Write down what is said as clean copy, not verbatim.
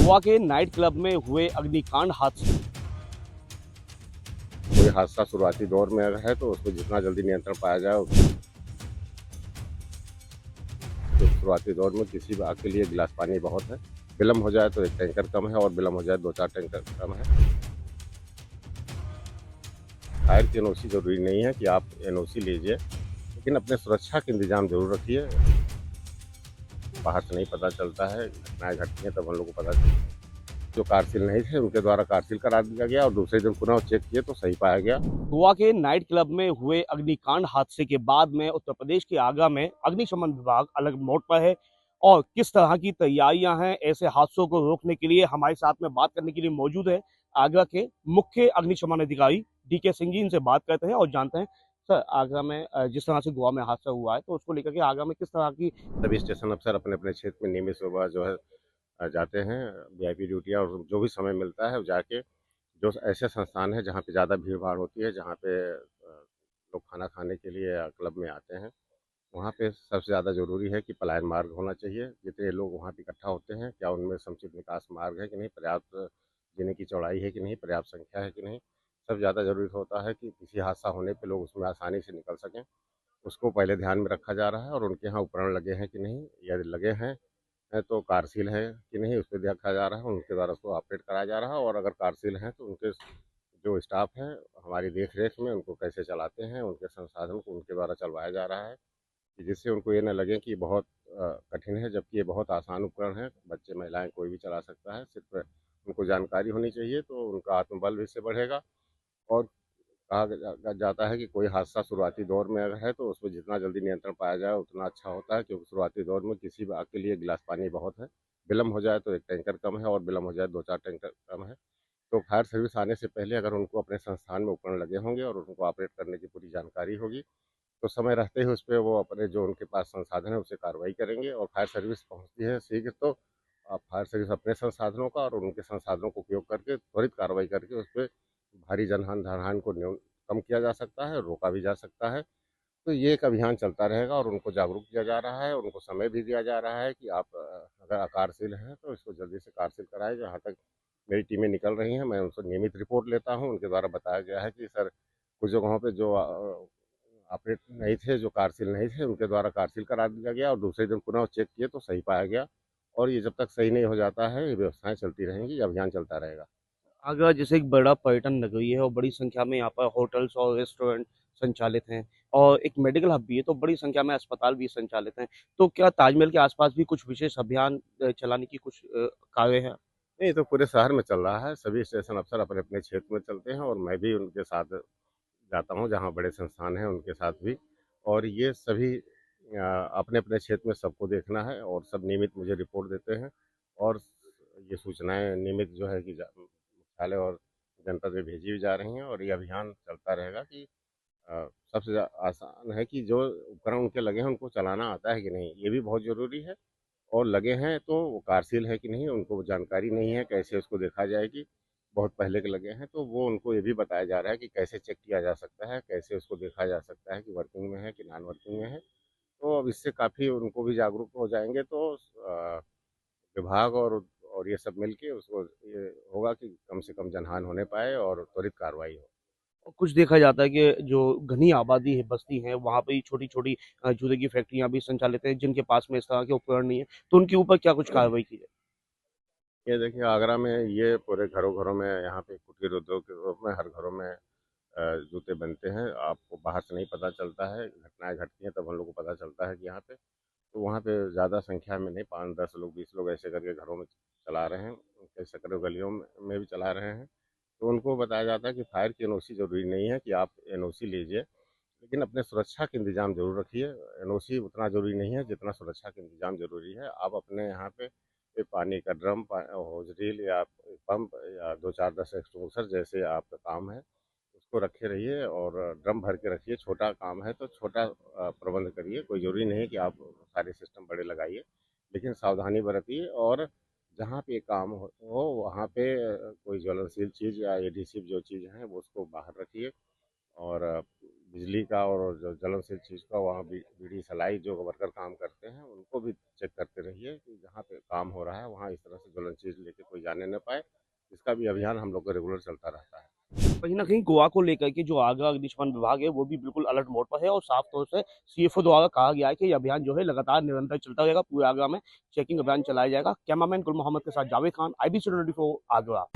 गोवा के night club में हुए अग्निकांड हादसे। कोई हादसा शुरुआती दौर में अगर है तो उसमें जितना जल्दी नियंत्रण पाया जाए तो शुरुआती दौर में किसी भी आग के लिए गिलास पानी बहुत है। विलम्ब हो जाए तो एक टैंकर कम है और विलम्ब हो जाए 2-4 टैंकर कम है। फायर की एनओसी ज़रूरी नहीं है कि आप एनओसी लीजिए, लेकिन अपने सुरक्षा के इंतजाम ज़रूर रखिए। बाहर से नहीं पता चलता है, घटनाएँ घटती हैं तब हम लोग को पता चलता है। जो कार्यशील नहीं थे उनके द्वारा कार्यशील करा दिया गया और दूसरे दिन पुनः चेक किए तो सही पाया गया। गोवा के नाइट क्लब में हुए अग्निकांड हादसे के बाद में उत्तर प्रदेश के आगरा में अग्निशमन विभाग अलग मोड पर है और किस तरह की तैयारियां हैं ऐसे हादसों को रोकने के लिए हमारे साथ में बात करने के लिए मौजूद है आगरा के मुख्य अग्निशमन अधिकारी डीके सिंह जी। इनसे बात करते हैं और जानते हैं सर आगरा में जिस तरह से गोवा में हादसा हुआ है तो उसको लेकर के आगरा में किस तरह की। सभी स्टेशन अफसर अपने-अपने क्षेत्र में नियमित सुबह जो है जाते हैं वीआईपी ड्यूटियाँ और जो भी समय मिलता है जाके जो ऐसे संस्थान हैं जहाँ पे ज़्यादा भीड़-भाड़ होती है, जहाँ पे लोग खाना खाने के लिए या क्लब में आते हैं, वहाँ पे सबसे ज़्यादा ज़रूरी है कि पलायन मार्ग होना चाहिए। जितने लोग वहाँ पे इकट्ठा होते हैं, क्या उनमें समुचित निकास मार्ग है कि नहीं, पर्याप्त जीने की चौड़ाई है कि नहीं, पर्याप्त संख्या है कि नहीं। सबसे ज़्यादा ज़रूरी होता है कि किसी हादसा होने पे लोग उसमें आसानी से निकल सकें, उसको पहले ध्यान में रखा जा रहा है और उनके यहाँ उपकरण लगे हैं कि नहीं, यदि लगे हैं तो कार्यशील है कि नहीं उस पे देखा जा रहा है, उनके द्वारा उसको ऑपरेट कराया जा रहा है और अगर कार्यशील हैं तो उनके जो स्टाफ है हमारी देख-रेख में उनको कैसे चलाते हैं, उनके संसाधन को उनके द्वारा चलवाया जा रहा है कि जिससे उनको ये ना लगे कि बहुत कठिन है, जबकि ये बहुत आसान उपकरण है। बच्चे, महिलाएँ कोई भी चला सकता है, सिर्फ़ उनको जानकारी होनी चाहिए तो उनका आत्मबल भी इससे बढ़ेगा और कहा जाता है कि कोई हादसा शुरुआती दौर में अगर है तो उसमें जितना जल्दी नियंत्रण पाया जाए उतना अच्छा होता है, क्योंकि शुरुआती दौर में किसी भी आग के लिए गिलास पानी बहुत है। विलम्ब हो जाए तो एक टैंकर कम है और विलम्ब हो जाए 2-4 टैंकर कम है। तो फायर सर्विस आने से पहले अगर उनको अपने संस्थान में उपकरण लगे होंगे और उनको ऑपरेट करने की पूरी जानकारी होगी, तो समय रहते ही उसपे वो अपने जो उनके पास संसाधन है उससे कार्रवाई करेंगे और फायर सर्विस पहुँचती है शीघ्र तो फायर सर्विस अपने संसाधनों का और उनके संसाधनों का उपयोग करके त्वरित कार्रवाई करके उसपे भारी जनहानि को कम किया जा सकता है, रोका भी जा सकता है। तो ये एक अभियान चलता रहेगा और उनको जागरूक किया जा रहा है, उनको समय भी दिया जा रहा है कि आप अगर अकारशील हैं तो इसको जल्दी से कारशील कराएँ। जहाँ तक मेरी टीमें निकल रही हैं, मैं उनसे नियमित रिपोर्ट लेता हूँ, उनके द्वारा बताया गया है कि सर कुछ जगहों पे जो ऑपरेट नहीं थे, जो कार्यशील नहीं थे, उनके द्वारा कार्यशील करा दिया गया और दूसरे दिन पुनः चेक किए तो सही पाया गया और ये जब तक सही नहीं हो जाता है, ये व्यवस्थाएँ चलती रहेंगी, ये अभियान चलता रहेगा। आगरा जैसे एक बड़ा पर्यटन नगरी है और बड़ी संख्या में यहाँ पर होटल्स और रेस्टोरेंट संचालित हैं और एक मेडिकल हब भी है तो बड़ी संख्या में अस्पताल भी संचालित हैं। तो क्या ताजमहल के आसपास भी कुछ विशेष अभियान चलाने की कुछ कार्य है? नहीं, तो पूरे शहर में चल रहा है, सभी स्टेशन अफ़सर अपने-अपने क्षेत्र में चलते हैं और मैं भी उनके साथ जाता हूँ, जहाँ बड़े संस्थान हैं उनके साथ भी और ये सभी अपने-अपने क्षेत्र में सबको देखना है और सब नियमित मुझे रिपोर्ट देते हैं और ये सूचनाएँ नियमित जो है कि मुख्यालय और जनपद में भेजी भी जा रही हैं और ये अभियान चलता रहेगा कि सबसे आसान है कि जो उपकरण उनके लगे हैं, उनको चलाना आता है कि नहीं, ये भी बहुत ज़रूरी है और लगे हैं तो वो कार्यशील है कि नहीं, उनको जानकारी नहीं है, कैसे उसको देखा जाए कि बहुत पहले के लगे हैं, तो वो उनको ये भी बताया जा रहा है कि कैसे चेक किया जा सकता है, कैसे उसको देखा जा सकता है कि वर्किंग में है कि नॉन वर्किंग में है। तो अब इससे काफ़ी उनको भी जागरूक हो जाएँगे तो विभाग और ये सब मिल के उसको ये होगा कि कम से कम जनहानि होने पाए और त्वरित कार्रवाई हो। और कुछ देखा जाता है कि जो घनी आबादी है, बस्ती है, वहाँ पे ही छोटी-छोटी जूते की फैक्ट्रियाँ भी संचालित हैं, जिनके पास में इस तरह के उपकरण नहीं है, तो उनके ऊपर क्या कुछ कार्रवाई की जाए? ये देखिए आगरा में ये पूरे घरों-घरों में यहाँ पे कुटीर उद्योग के रूप में हर घरों में जूते बनते हैं। आपको बाहर से नहीं पता चलता है, घटनाएँ घटती हैं तब हम लोग को पता चलता है कि यहाँ पे तो वहाँ पे ज़्यादा संख्या में नहीं 5-10 लोग 20 लोग ऐसे करके घरों में चला रहे हैं, कई सकरों गलियों में भी चला रहे हैं। तो उनको बताया जाता है कि फायर की एनओसी ज़रूरी नहीं है कि आप एनओसी लीजिए, लेकिन अपने सुरक्षा के इंतजाम ज़रूर रखिए। एनओसी उतना ज़रूरी नहीं है जितना सुरक्षा का इंतजाम ज़रूरी है। आप अपने यहाँ पे पानी का ड्रम, होज़ या पंप या 2-4-10 एक्सटिंग्विशर जैसे आपका काम है, उसको रखे रहिए और ड्रम भर के रखिए। छोटा काम है तो छोटा प्रबंध करिए, कोई ज़रूरी नहीं है कि आप सारे सिस्टम बड़े लगाइए, लेकिन सावधानी बरतिए और जहाँ पे काम हो वहाँ पे कोई ज्वलनशील चीज़ या एडिसिव जो चीज़ है वो उसको बाहर रखिए और बिजली का और जो ज्वलनशील चीज़ का वहाँ बीड़ी सलाई जो वर्कर काम करते हैं उनको भी चेक करते रहिए कि जहाँ पे काम हो रहा है वहाँ इस तरह से ज्वलनशील चीज़ लेके कोई जाने न पाए। इसका भी अभियान हम लोग का रेगुलर चलता रहता है। कहीं न कहीं गोवा को लेकर के जो आगरा अग्निशमन विभाग है, वो भी बिल्कुल अलर्ट मोड पर है और साफ तौर से सीएफओ द्वारा कहा गया है कि ये अभियान जो है लगातार निरंतर चलता रहेगा। पूरे आगरा में चेकिंग अभियान चलाया जाएगा। कैमरामैन गुल मोहम्मद के साथ जावेद खान, IBC 24 आगरा।